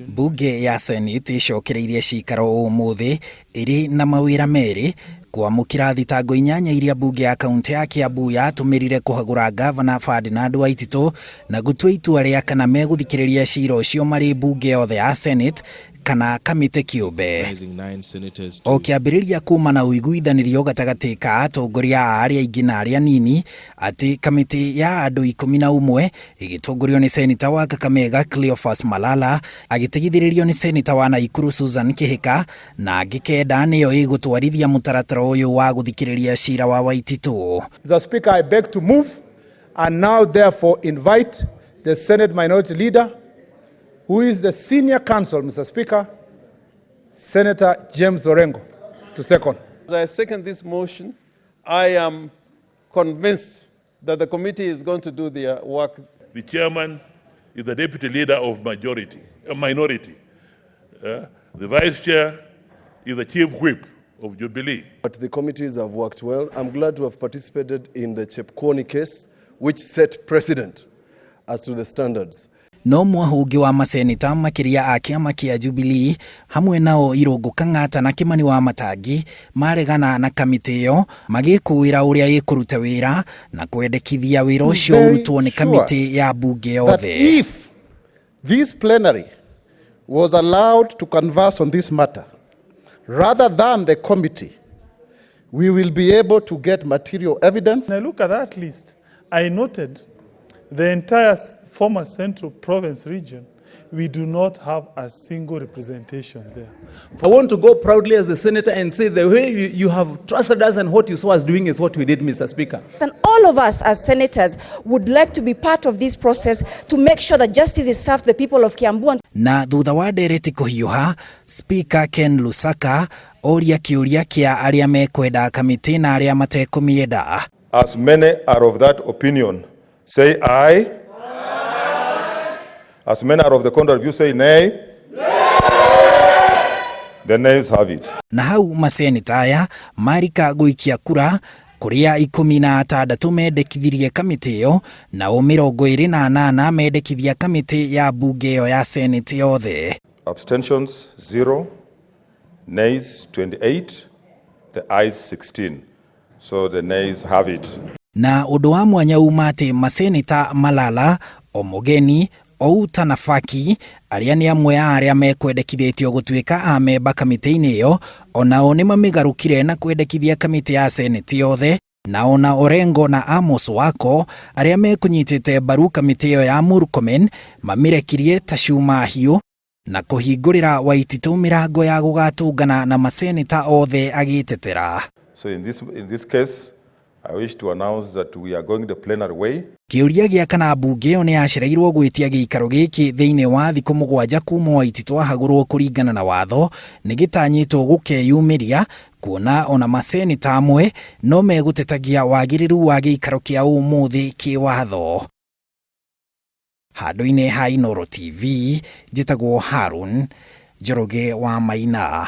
Mbunge ya Senate icokereirie cikaro umuthi iri na mawira meri kwamukira thitango 8 iria mbunge ya kaunti ya Kiambu yatumirire kuhagura Ngabana Ferdinard Waititu na gutua itua ria kana meguthikiriria cira ucio mari mbunge yothe ya Senate kana kamiti kiumbe. O kiambiriria kuma na uiguithanirio gatagati ka atongoria a aria aingi na aria nini ati kamiti ya andu ikumi na umwe igitongorio ni seneta wa Kakamega Cleophas Malala agitigithiririo ni seneta wa Nakuru Susan Kihika na ngikenda niyo igutwarithia mutaratara uyu wa guthikiriria cira wa Waititu. The Speaker, I beg to move and now therefore invite the Senate Minority Leader, who is the senior counsel, Mr. Speaker, Senator James Orengo, to second. As I second this motion, I am convinced that the committee is going to do their work. The chairman is the deputy leader of minority. The vice chair is the chief whip of Jubilee. But the committees have worked well. I'm glad to have participated in the Chepkwony case, which set precedent as to the standards. No mwahungi wa maseneta makiria a kiama kia Jubilee hamwe nao Irungu Kang'ata na Kimani wa Matangi maregana na kamiti iyo magikuira uria ikuruta wira na kwendekithia wira ucio urutwo ni kamiti ya mbunge yothe. If this plenary was allowed to converse on this matter rather than the committee, we will be able to get material evidence. When I look at that list, I noted the entire former Central Province region, we do not have a single representation there. I want to go proudly as a senator and say the way you have trusted us and what you saw us doing is what we did, Mr. Speaker. And all of us as senators would like to be part of this process to make sure that justice is served the people of Kiambu. Na thutha wa ndereti kuhiuha, Speaker Ken Lusaka oria kiuria kia aria mekwenda kamiti na aria matekumienda. As many are of that opinion, say aye. As many are of the contrary view, say nay. The nays have it. Na hau maseneta aya marika guikia kura kuria 16 mendekithirie kamiti iyo na 28 mendekithia kamiti ya mbunge iyo ya Senate yothe. Abstentions 0, nays 28, the ayes 16. So the nays have it. Na undu wa mwanya umate maseneta Malala, Omogeni, Outa na Faki aria ni amwe a aria mekwendekithitio gutuika a memba kamiti-ini iyo onao ni mamigarukire na kwendekithia kamiti ya Senate yothe na ona Orengo na Amos Wako aria mekunyitite mbaru kamiti iyo ya Murkomen mamirekirie ta cuma hiu na kuhingurira Waititu mirango ya gugatungana na maseneta othe agitetera. So in this case, I wish to announce that we are going the plenary way. Kiuria gia kana mbunge yo ni yacireirwo gwitia giikaro giki thiini wa thiku 7 kuma Waititu ahagurwo kuringana na watho ni gitanyitwo gukeyumiria kuona ona maseneta amwe no megutetagia wagiriru wa giikaro kia umuthi ki watho. Handu-ini ha Inooro TV, njitagwo Harun Njoroge wa Maina.